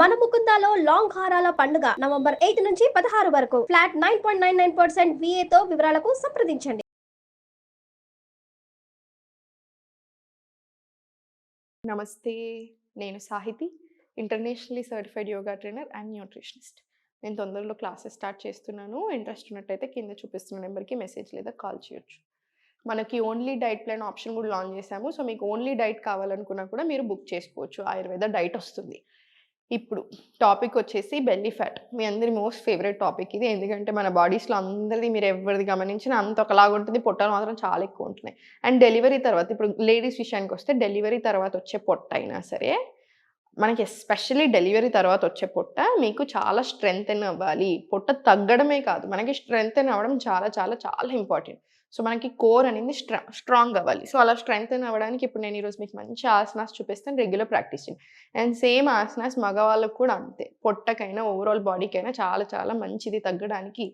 మన ముకుందాలో లాంగ్ హారాల పండుగ నవంబర్ 8 నుంచి 16 వరకు ఫ్లాట్ 9.99% VA తో వివరాలకు సంప్రదించండి. నమస్తే, నేను Sahiti, internationally certified yoga trainer and nutritionist. నేను తొందరలో క్లాసెస్ స్టార్ట్ చేస్తున్నాను. ఇంట్రెస్ట్ ఉన్నట్టయితే కింద చూపిస్తున్న నెంబర్కి మెసేజ్ లేదా కాల్ చేయొచ్చు. మనకి ఓన్లీ డైట్ ప్లాన్ ఆప్షన్ కూడా లాంచ్ చేశాము. సో మీకు ఓన్లీ డైట్ కావాలనుకున్నా కూడా మీరు బుక్ చేసుకోవచ్చు. ఆయుర్వేద డైట్ వస్తుంది. ఇప్పుడు టాపిక్ వచ్చేసి బెల్లీ ఫ్యాట్. మీ అందరి మోస్ట్ ఫేవరెట్ టాపిక్ ఇది. ఎందుకంటే మన బాడీస్లో అందరిది మీరు ఎవరిది గమనించినా అంత ఒకలాగా ఉంటుంది, పొట్టలు మాత్రం చాలా ఎక్కువ ఉంటున్నాయి. అండ్ డెలివరీ తర్వాత, ఇప్పుడు లేడీస్ విషయానికి వస్తే, డెలివరీ తర్వాత వచ్చే పొట్ట అయినా సరే మనకి, ఎస్పెషల్లీ డెలివరీ తర్వాత వచ్చే పొట్ట మీకు చాలా స్ట్రెంగ్తెన్ అవ్వాలి. పొట్ట తగ్గడమే కాదు, మనకి స్ట్రెంగ్తెన్ అవ్వడం చాలా చాలా చాలా ఇంపార్టెంట్. సో మనకి కోర్ అనేది స్ట్రాంగ్ అవ్వాలి. సో అలా స్ట్రెంగ్తెన్ అవ్వడానికి ఇప్పుడు నేను ఈరోజు మీకు మంచి ఆసనాస్ చూపిస్తాను. రెగ్యులర్ ప్రాక్టీస్ చేయండి. అండ్ సేమ్ ఆసనాస్ మగవాళ్ళకు కూడా అంతే. పొట్టకైనా ఓవరాల్ బాడీకైనా చాలా చాలా మంచిది తగ్గడానికి.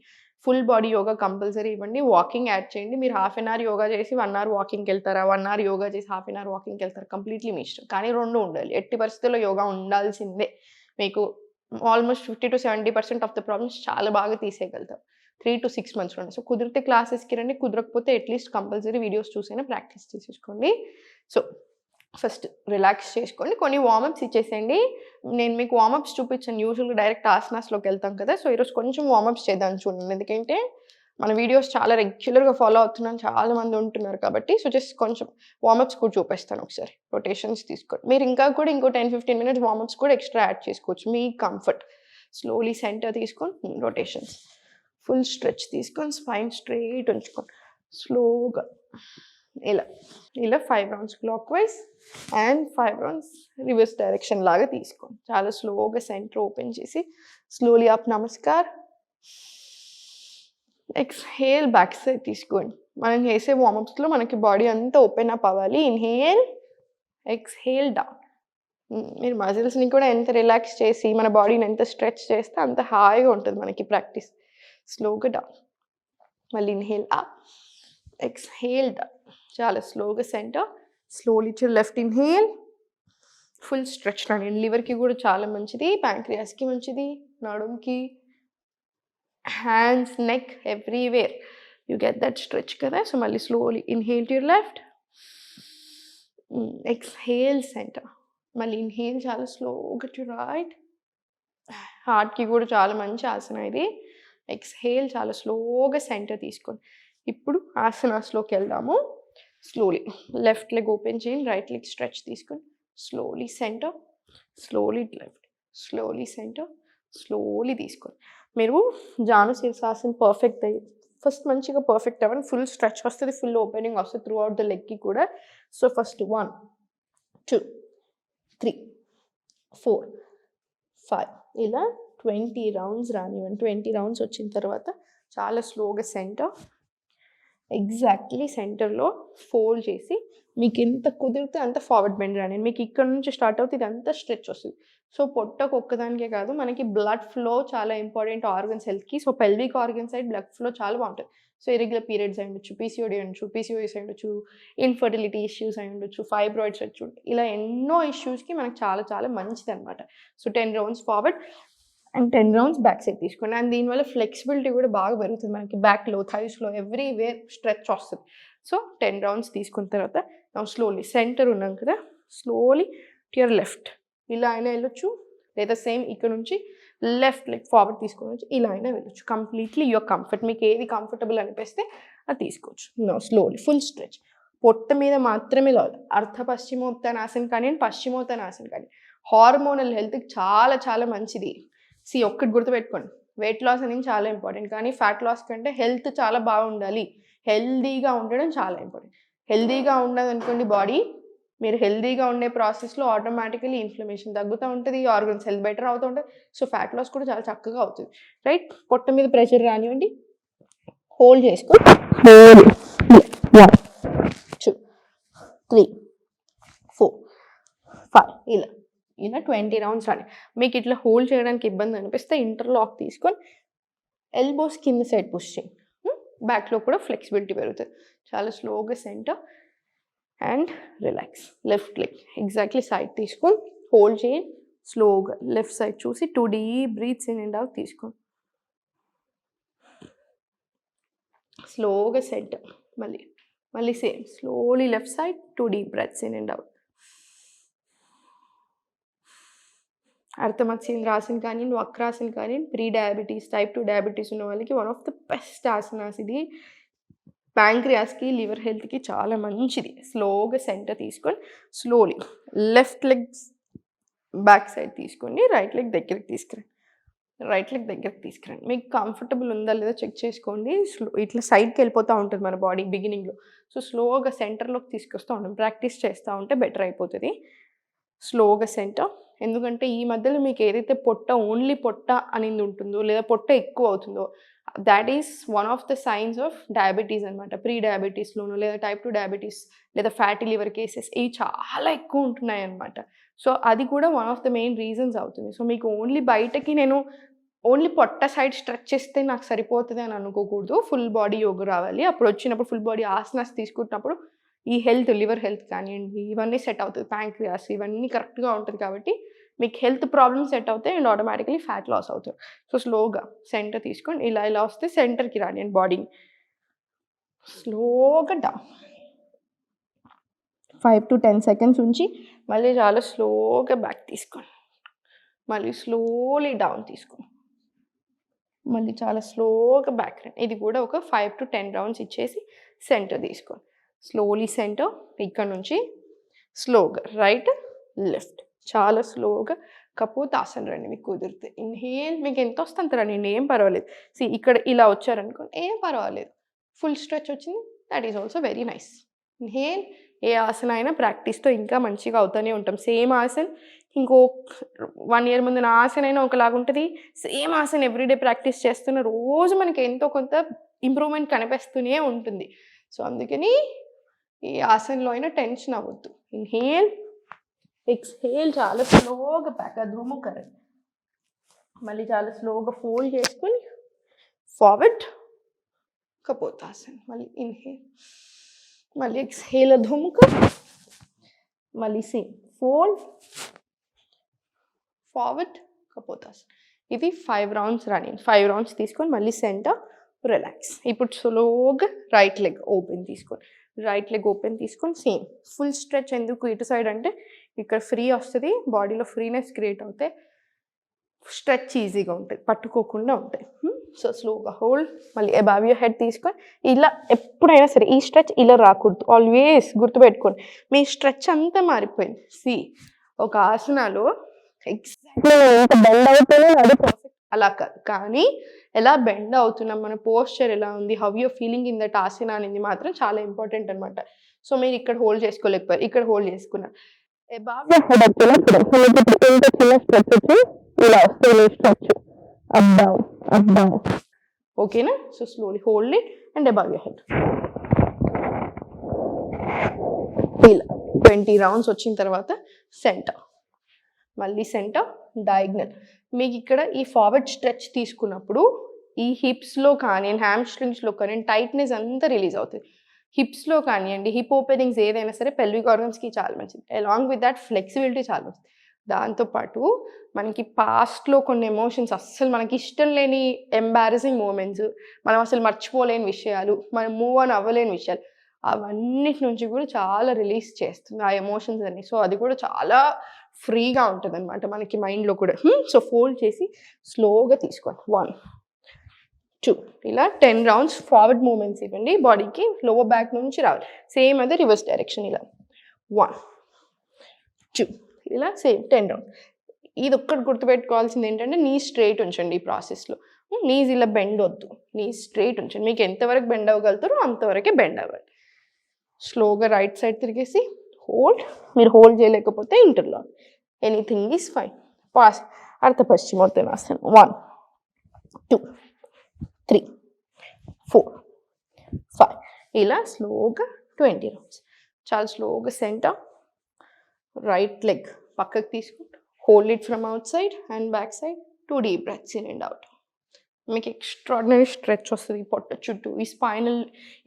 ఫుల్ బాడీ యోగా కంపల్సరీ ఇవ్వండి. వాకింగ్ యాడ్ చేయండి. మీరు హాఫ్ అన్ అవర్ యోగా చేసి 1 hour వాకింగ్కి వెళ్తారా, 1 hour యోగా చేసి హాఫ్ అన్ అవర్ వాకింగ్కి వెళ్తారా, కంప్లీట్లీ మీ ఇష్టం. కానీ 2 ఉండాలి. ఎట్టి పరిస్థితుల్లో యోగా ఉండాల్సిందే. మీకు almost 50 to 70% of the problems చాలా బాగా తీసేయగలుగుతాం 3 to 6 months రండి. సో కుదిరితే క్లాసెస్కి రండి, కుదరకపోతే అట్లీస్ట్ కంపల్సరీ వీడియోస్ చూసైనా ప్రాక్టీస్ చేసేసుకోండి. సో ఫస్ట్ రిలాక్స్ చేసుకోండి. కొన్ని వార్మప్స్ ఇచ్చేసేయండి. నేను మీకు వార్మప్స్ చూపించాను. యూజువల్గా డైరెక్ట్ ఆసనాస్లోకి వెళ్తాం కదా. సో ఈరోజు కొంచెం వార్మప్స్ చేద్దాం చూడండి. ఎందుకంటే మన వీడియోస్ చాలా రెగ్యులర్గా ఫాలో అవుతున్నాను, చాలా మంది ఉంటున్నారు కాబట్టి. సో జస్ట్ కొంచెం వార్మప్స్ కూడా చూపిస్తాను. ఒకసారి రొటేషన్స్ తీసుకోండి. మీరు ఇంకా కూడా ఇంకో 10-15 minutes వార్మప్స్ కూడా ఎక్స్ట్రా యాడ్ చేసుకోవచ్చు, మీ కంఫర్ట్. స్లోలీ సెంటర్ తీసుకొని రొటేషన్స్. ఫుల్ స్ట్రెచ్ తీసుకొని స్పైన్ స్ట్రైట్ ఉంచుకోండి. స్లోగా ఇలా ఇలా 5 rounds clock wise and 5 rounds reverse direction లాగా తీసుకోండి. చాలా స్లోగా సెంటర్ ఓపెన్ చేసి slowly up namaskar. Exhale back side తీసుకోండి. మనం చేసే వార్మప్స్లో మనకి బాడీ అంతా ఓపెన్ అప్ అవ్వాలి. Inhale, exhale down. మీరు మజిల్స్ని కూడా ఎంత రిలాక్స్ చేసి మన బాడీని ఎంత స్ట్రెచ్ చేస్తే అంత హాయిగా ఉంటుంది మనకి ప్రాక్టీస్. స్లోగా డౌన్. మళ్ళీ ఇన్హేల్ అప్, ఎక్స్హేల్ డౌన్. చాలా స్లోగా centre. Slowly to left inhale. Full stretch రండి. లివర్కి కూడా చాలా మంచిది, ప్యాంక్రియాస్కి మంచిది, నడుంకి, hands, neck, everywhere you get that stretch కదా. సో మళ్ళీ slowly inhale to your left, exhale centre. మళ్ళీ ఇన్హేల్ చాలా స్లోగా టు రైట్. హార్ట్కి కూడా చాలా మంచి ఆసన ఇది. ఎక్స్హేల్ చాలా స్లోగా సెంటర్ తీసుకోండి. ఇప్పుడు ఆసనాస్లోకి వెళ్దాము. స్లోలీ లెఫ్ట్ లెగ్ ఓపెన్ చేయండి, రైట్ లెగ్ స్ట్రెచ్ తీసుకొని slowly centre, slowly left, slowly centre, slowly తీసుకోండి. మీరు జాను శీర్షాసన్ పర్ఫెక్ట్ అయ్యి ఫస్ట్ మంచిగా పర్ఫెక్ట్ అవ్వండి. ఫుల్ స్ట్రెచ్ వస్తుంది, ఫుల్ ఓపెనింగ్ వస్తుంది త్రూ అవుట్ ద లెగ్కి కూడా. సో ఫస్ట్ 1, 2, 3, 4, 5 ఇలా 20 rounds రానివ్వండి. 20 rounds వచ్చిన తర్వాత చాలా స్లోగా సెంటర్, ఎగ్జాక్ట్లీ సెంటర్లో ఫోల్డ్ చేసి మీకు ఎంత కుదిరితే అంత ఫార్వర్డ్ బెండ్ రాని. మీకు ఇక్కడ నుంచి స్టార్ట్ అవుతుంది, ఇదంతా స్ట్రెచ్ వస్తుంది. సో పొట్టకు ఒక్కదానికే కాదు, మనకి బ్లడ్ ఫ్లో చాలా ఇంపార్టెంట్ ఆర్గన్స్ హెల్త్కి. So pelvic organ side blood flow చాలా బాగుంటుంది. సో ఇరెగ్యులర్ పీరియడ్స్ అయి ఉండొచ్చు, పీసీఓడి ఉండొచ్చు, పీసీఓఎస్ అయి ఉండొచ్చు, ఇన్ఫర్టిలిటీ ఇష్యూస్ అయి ఉండొచ్చు, ఫైబ్రాయిడ్స్ వచ్చు, ఇలా ఎన్నో ఇష్యూస్కి మనకు చాలా చాలా మంచిది అనమాట. So 10 rounds forward and 10 rounds back side తీసుకోండి. అండ్ దీనివల్ల ఫ్లెక్సిబిలిటీ కూడా బాగా పెరుగుతుంది. మనకి బ్యాక్లో, థైస్లో, ఎవ్రీవేర్ స్ట్రెచ్ వస్తుంది. సో 10 rounds తీసుకున్న తర్వాత స్లోలీ సెంటర్ ఉన్నాం కదా, స్లోలీ టు యువర్ లెఫ్ట్. ఇలా అయినా వెళ్ళొచ్చు, లేదా సేమ్ ఇక్కడ నుంచి లెఫ్ట్ లెగ్ ఫార్వర్డ్ తీసుకొని వచ్చి ఇలా అయినా వెళ్ళొచ్చు. Completely your comfort. మీకు ఏది కంఫర్టబుల్ అనిపిస్తే అది తీసుకోవచ్చు. Slowly full stretch. పొట్ట మీద మాత్రమే లేదు. అర్ధ పశ్చిమోత్తానాసన్ కానీ, పశ్చిమోత్తానాసన్ కానీ హార్మోనల్ హెల్త్కి చాలా చాలా మంచిది. ఒక్కటి గుర్తుపెట్టుకోండి, వెయిట్ లాస్ అనేది చాలా ఇంపార్టెంట్, కానీ ఫ్యాట్ లాస్ కంటే హెల్త్ చాలా బాగుండాలి. హెల్దీగా ఉండడం చాలా ఇంపార్టెంట్. హెల్దీగా ఉండదనుకోండి బాడీ, మీరు హెల్దీగా ఉండే ప్రాసెస్లో ఆటోమేటికలీ ఇన్ఫ్లమేషన్ తగ్గుతూ ఉంటుంది, ఆర్గన్స్ హెల్త్ బెటర్ అవుతూ ఉంటుంది. సో ఫ్యాట్ లాస్ కూడా చాలా చక్కగా అవుతుంది. రైట్, పొట్ట మీద ప్రెషర్ రానివ్వండి, హోల్డ్ చేసుకో. 1, 2, 3, 4, 5 ఇలా ఇలా 20 rounds రాని. మీకు ఇట్లా హోల్డ్ చేయడానికి ఇబ్బంది అనిపిస్తే ఇంటర్లాక్ తీసుకొని ఎల్బోస్ కింద సైడ్ పుష్ చేయండి. బ్యాక్లో కూడా ఫ్లెక్సిబిలిటీ పెరుగుతుంది. చాలా స్లోగా centre and relax. Left leg exactly side తీసుకొని హోల్డ్ చేయండి. స్లోగా లెఫ్ట్ సైడ్ చూసి 2 deep breaths in and out తీసుకోండి. స్లోగా సెంటర్. మళ్ళీ same slowly left side 2 deep breaths in and out. అర్థమచ్చింద్రాసన్ కానివ్వండి, వక్రాసన్ కానివ్వండి, ప్రీ డయాబెటీస్, టైప్ 2 డయాబెటీస్ ఉన్న వాళ్ళకి one of the best asanas ఇది. ప్యాంక్రియాస్కి, లివర్ హెల్త్కి చాలా మంచిది. స్లోగా సెంటర్ తీసుకొని slowly left legs back side తీసుకోండి, రైట్ లెగ్ దగ్గరికి తీసుకురండి. మీకు కంఫర్టబుల్ ఉందా లేదా చెక్ చేసుకోండి. ఇట్లా సైడ్కి వెళ్ళిపోతూ ఉంటుంది మన బాడీ బిగినింగ్లో. సో స్లోగా సెంటర్లోకి తీసుకొస్తూ ఉంటాం. ప్రాక్టీస్ చేస్తూ ఉంటే బెటర్ అయిపోతుంది. స్లోగా సెంటర్. ఎందుకంటే ఈ మధ్యలో మీకు ఏదైతే ఓన్లీ పొట్ట అనేది ఉంటుందో లేదా పొట్ట ఎక్కువ అవుతుందో that is one of the science of diabetes అనమాట. ప్రీ డయాబెటీస్లోనూ లేదా టైప్ 2 డయాబెటీస్ లేదా ఫ్యాటీ లివర్ కేసెస్ ఇవి చాలా ఎక్కువ ఉంటున్నాయి అనమాట. సో అది కూడా one of the main reasons అవుతుంది. సో మీకు బయటకి నేను ఓన్లీ పొట్ట సైడ్ స్ట్రెచ్ చేస్తే నాకు సరిపోతుంది అని అనుకోకూడదు. ఫుల్ బాడీ యోగా రావాలి. అప్పుడు వచ్చినప్పుడు ఫుల్ బాడీ ఆసనాస్ తీసుకుంటున్నప్పుడు ఈ హెల్త్, లివర్ హెల్త్ కానివ్వండి, ఇవన్నీ సెట్ అవుతుంది. ప్యాంక్రియాస్ ఇవన్నీ కరెక్ట్గా ఉంటుంది కాబట్టి మీకు హెల్త్ ప్రాబ్లమ్స్ సెట్ అవుతాయి అండ్ ఆటోమేటిక్లీ ఫ్యాట్ లాస్ అవుతారు. సో స్లోగా సెంటర్ తీసుకొని ఇలా వస్తే సెంటర్కి రాని అండ్ బాడీని స్లోగా డౌన్ 5 to 10 seconds ఉంచి మళ్ళీ చాలా స్లోగా బ్యాక్ తీసుకోండి. మళ్ళీ స్లోలీ డౌన్ తీసుకోండి. మళ్ళీ చాలా స్లోగా బ్యాక్ రండి. ఇది కూడా ఒక 5 to 10 రౌండ్స్ ఇచ్చేసి సెంటర్ తీసుకోండి. Slowly centre. ఇక్కడ నుంచి స్లోగా రైట్ లెఫ్ట్ చాలా స్లోగా కపోతాసన రండి. మీకు కుదిరితే ఇన్హేల్. మీకు ఎంత వస్తే అంత రండి, ఏం పర్వాలేదు. ఇక్కడ ఇలా వచ్చారనుకోండి ఏం పర్వాలేదు. ఫుల్ స్ట్రెచ్ వచ్చింది, that is also very nice. Inhale. ఏ ఆసన అయినా ప్రాక్టీస్తో ఇంకా మంచిగా అవుతూనే ఉంటాం. సేమ్ ఆసన్ ఇంకో 1 year ముందు నా ఆసన అయినా ఒకలాగా ఉంటుంది. సేమ్ ఆసన్ ఎవ్రీడే ప్రాక్టీస్ చేస్తున్న రోజు మనకి ఎంతో కొంత ఇంప్రూవ్మెంట్ కనిపిస్తూనే ఉంటుంది. సో అందుకని ఈ ఆసనలో అయినా టెన్షన్ అవ్వద్దు. Inhale, exhale. చాలా స్లోగా బ్యాక్ అధోముఖ రండి. మళ్ళీ చాలా స్లోగా ఫోల్డ్ చేసుకొని ఫార్వర్డ్ కపోతాసన్. మళ్ళీ ఇన్హేల్, మళ్ళీ ఎక్స్హేల్ అధోముఖ, మళ్ళీ సేమ్ ఫోల్డ్ ఫార్వర్డ్ కపోతాసన్. ఇది 5 rounds రన్నింగ్. 5 rounds తీసుకొని మళ్ళీ సెంటర్ రిలాక్స్. ఇప్పుడు స్లోగా రైట్ లెగ్ ఓపెన్ తీసుకొని సేమ్ ఫుల్ స్ట్రెచ్. ఎందుకు ఇటు సైడ్ అంటే ఇక్కడ ఫ్రీ వస్తుంది, బాడీలో ఫ్రీనెస్ క్రియేట్ అవుతాయి, స్ట్రెచ్ ఈజీగా ఉంటుంది, పట్టుకోకుండా ఉంటాయి. సో స్లోగా హోల్డ్. మళ్ళీ అబవ్ యువర్ హెడ్ తీసుకొని ఇలా ఎప్పుడైనా సరే ఈ స్ట్రెచ్ ఇలా రాకూడదు. ఆల్వేస్ గుర్తుపెట్టుకోండి, మీ స్ట్రెచ్ అంతా మారిపోయింది. ఒక ఆసనాలో ఎగ్జాక్ట్లీ ఎంత బెండ్ అవుతుందో అది పర్ఫెక్ట్ అలా కాదు, కానీ ఎలా బెండ్ అవుతున్నాం, మన పోస్చర్ ఎలా ఉంది, how you're feeling in that ఆసన అనేది మాత్రం చాలా ఇంపార్టెంట్ అనమాట. సో మీరు ఇక్కడ హోల్డ్ చేసుకోలేకపోయారు, ఇక్కడ హోల్డ్ చేసుకున్నారు. అబవ్ యువర్ హెడ్ ఇలా వస్తుంది స్ట్రెచ్ అప్ డౌన్. ఓకేనా? So slowly hold it and above your head. ఇలా 20 rounds వచ్చిన తర్వాత సెంటర్, మళ్ళీ సెంటర్ డయాగ్నల్. మీకు ఇక్కడ ఈ ఫార్వర్డ్ స్ట్రెచ్ తీసుకున్నప్పుడు ఈ హిప్స్లో కానీ హ్యామ్స్ట్రింగ్స్లో కానీ టైట్నెస్ అంతా రిలీజ్ అవుతుంది. హిప్స్లో కానివ్వండి, హిప్ ఓపెనింగ్స్ ఏదైనా సరే పెల్విక్ ఆర్గన్స్కి చాలా మంచిది. అలాంగ్ విత్ దాట్ ఫ్లెక్సిబిలిటీ చాలా మంచిది. దాంతోపాటు మనకి పాస్ట్లో కొన్ని ఎమోషన్స్, అస్సలు మనకి ఇష్టం లేని ఎంబారసింగ్ మూమెంట్స్, మనం అసలు మర్చిపోలేని విషయాలు, మనం మూవ్ ఆన్ అవ్వలేని విషయాలు, అవన్నిటి నుంచి కూడా చాలా రిలీజ్ చేస్తుంది ఆ ఎమోషన్స్ అన్ని. సో అది కూడా చాలా ఫ్రీగా ఉంటుంది అనమాట మనకి మైండ్లో కూడా. సో ఫోల్డ్ చేసి స్లోగా తీసుకోండి. 1 2 ఇలా 10 rounds ఫార్వర్డ్ మూమెంట్స్ ఇవ్వండి బాడీకి. లోవర్ బ్యాక్ నుంచి రావాలి. సేమ్ అదే రివర్స్ డైరెక్షన్. ఇలా 1 2 ఇలా సేమ్ 10 rounds. ఇది ఒక్కటి గుర్తుపెట్టుకోవాల్సింది ఏంటంటే నీ స్ట్రైట్ ఉంచండి ఈ ప్రాసెస్లో. నీస్ ఇలా బెండ్ వద్దు, నీ స్ట్రైట్ ఉంచండి. మీకు ఎంతవరకు బెండ్ అవ్వగలుగుతారో అంతవరకే బెండ్ అవ్వండి. స్లోగా రైట్ సైడ్ తిరిగేసి హోల్డ్. మీరు హోల్డ్ చేయలేకపోతే interlock, anything is fine. Pass అర్ధ పశ్చిమోత్తనాసనం. 1 2 3 4 5 ఇలా స్లోగా 20 rounds. చాలా స్లోగా సెంటర్ రైట్ లెగ్ పక్కకు తీసుకుంటూ hold it from out side and back side. 2 deep breaths in and out. మీకు ఎక్స్ట్రాడినరీ స్ట్రెచ్ వస్తుంది పొట్ట చుట్టూ. ఈ స్పైనల్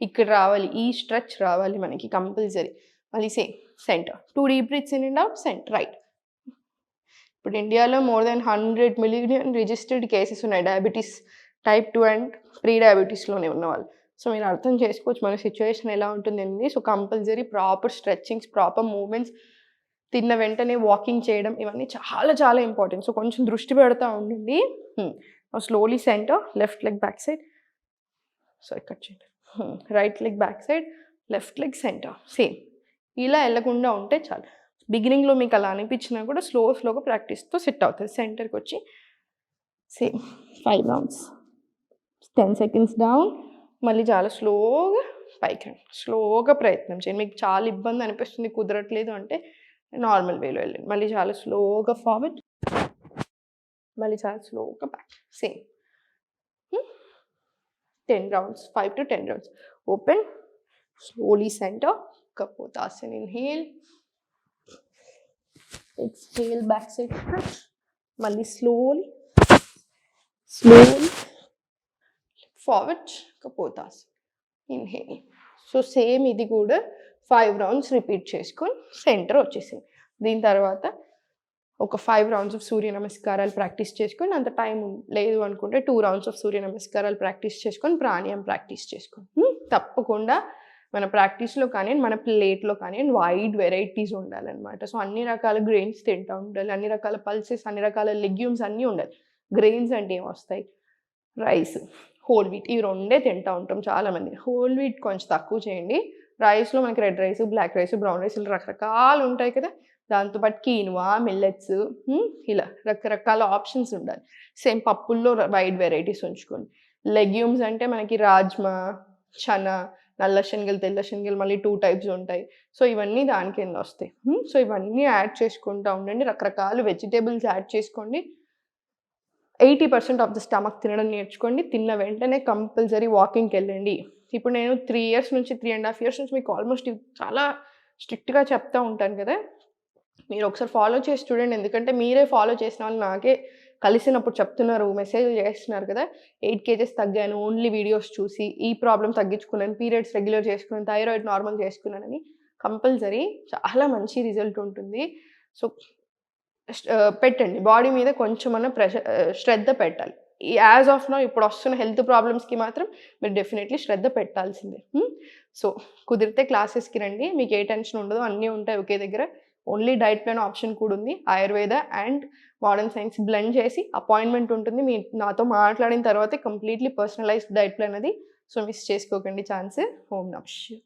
ఇక్కడ రావాలి, ఈ స్ట్రెచ్ రావాలి మనకి కంపల్సరీ. మళ్ళీ same centre 2 deep breaths in and out. Centre right ఇప్పుడు ఇండియాలో more than 100 million registered cases ఉన్నాయి డయాబెటీస్ టైప్ 2 అండ్ ప్రీ డయాబెటీస్లోనే ఉన్నవాళ్ళు. సో మీరు అర్థం చేసుకోవచ్చు మన సిచ్యువేషన్ ఎలా ఉంటుందండి. So compulsory proper stretchings, proper movements, తిన్న వెంటనే వాకింగ్ చేయడం, ఇవన్నీ చాలా చాలా ఇంపార్టెంట్. సో కొంచెం దృష్టి పెడతా ఉండండి. Slowly centre, left leg back side, so ఇక్కడ చేయండి, right leg back side, left leg centre, same. ఇలా వెళ్ళకుండా ఉంటే చాలు. బిగినింగ్లో మీకు అలా అనిపించినా కూడా స్లోగా ప్రాక్టీస్తో సెట్ అవుతుంది. సెంటర్కి వచ్చి సేమ్ 5 రౌండ్స్, 10 సెకండ్స్ డౌన్, మళ్ళీ చాలా స్లోగా పైకి రండి. స్లోగా ప్రయత్నం చేయండి. మీకు చాలా ఇబ్బంది అనిపిస్తుంది, కుదరట్లేదు అంటే నార్మల్ వేలో వెళ్ళండి. మళ్ళీ చాలా స్లోగా ఫార్వర్డ్, మళ్ళీ చాలా స్లోగా back, same 10 rounds, 5 to 10 rounds. Open, slowly centre, Kapotasana, inhale, exhale, back side stretch, మళ్ళీ slowly forward, Kapotasana, inhale. So same ఇది కూడా 5 రౌండ్స్ రిపీట్ చేసుకొని సెంటర్ వచ్చేసింది. దీని తర్వాత ఒక 5 రౌండ్స్ ఆఫ్ సూర్య నమస్కారాలు ప్రాక్టీస్ చేసుకొని, అంత టైం లేదు అనుకుంటే 2 రౌండ్స్ ఆఫ్ సూర్య నమస్కారాలు ప్రాక్టీస్ చేసుకొని ప్రాణాయామం ప్రాక్టీస్ చేసుకొని, తప్పకుండా మన ప్రాక్టీస్లో కానీ మన ప్లేట్లో కానీ వైడ్ వెరైటీస్ ఉండాలన్నమాట. సో అన్ని రకాల గ్రెయిన్స్ తింటూ ఉండాలి, అన్ని రకాల పల్సెస్, అన్ని రకాల లెగ్యూమ్స్ అన్నీ ఉండాలి. గ్రెయిన్స్ అంటే ఏమొస్తాయి, రైస్, హోల్ వీట్, ఇవి రెండే తింటూ ఉంటాం చాలామంది. హోల్ వీట్ కొంచెం తక్కువ చేయండి. రైస్లో మనకి red rice, black rice, brown rice, ఇలా రకరకాలు ఉంటాయి కదా. దాంతోపాటు కీన్వా, మిల్లెట్స్, ఇలా రకరకాల ఆప్షన్స్ ఉండాలి. సేమ్ పప్పుల్లో వైడ్ వెరైటీస్ ఉంచుకోండి. లెగ్యూమ్స్ అంటే మనకి రాజ్మా, చనా, నల్ల శనగలు, తెల్ల శనగలు, మళ్ళీ 2 టైప్స్ ఉంటాయి. సో ఇవన్నీ దాని కింద వస్తాయి. సో ఇవన్నీ యాడ్ చేసుకుంటూ ఉండండి. రకరకాల వెజిటేబుల్స్ యాడ్ చేసుకోండి. 80% ఆఫ్ ద స్టమక్ తినడం నేర్చుకోండి. తిన్న వెంటనే కంపల్సరీ వాకింగ్కి వెళ్ళండి. ఇప్పుడు నేను 3 ఇయర్స్ నుంచి, 3.5 ఇయర్స్ నుంచి మీకు ఆల్మోస్ట్ చాలా స్ట్రిక్ట్గా చెప్తూ ఉంటాను కదా. మీరు ఒకసారి ఫాలో చేసి చూడండి. ఎందుకంటే మీరే ఫాలో చేసిన వాళ్ళు నాకే కలిసినప్పుడు చెప్తున్నారు, మెసేజ్ చేస్తున్నారు కదా, 8 kgs తగ్గాను ఓన్లీ వీడియోస్ చూసి, ఈ ప్రాబ్లం తగ్గించుకున్నాను, పీరియడ్స్ రెగ్యులర్ చేసుకున్నాను, థైరాయిడ్ నార్మల్ చేసుకున్నానని. కంపల్సరీ చాలా మంచి రిజల్ట్ ఉంటుంది. సో పెట్టండి, బాడీ మీద కొంచెమన్నా శ్రద్ధ పెట్టాలి. యాజ్ ఆఫ్ నౌ ఇప్పుడు వస్తున్న హెల్త్ ప్రాబ్లమ్స్కి మాత్రం మీరు డెఫినెట్లీ శ్రద్ధ పెట్టాల్సిందే. సో కుదిరితే క్లాసెస్కి రండి, మీకు ఏ టెన్షన్ ఉండదు, అన్నీ ఉంటాయి ఒకే దగ్గర. ఓన్లీ డైట్ ప్లాన్ ఆప్షన్ కూడా ఉంది. Ayurveda and modern science blend చేసి అపాయింట్మెంట్ ఉంటుంది. మీ నాతో మాట్లాడిన తర్వాతే కంప్లీట్లీ పర్సనలైజ్డ్ డైట్ ప్లాన్ అది. సో మిస్ చేసుకోకండి ఛాన్స్. ఓం నమః శివాయ.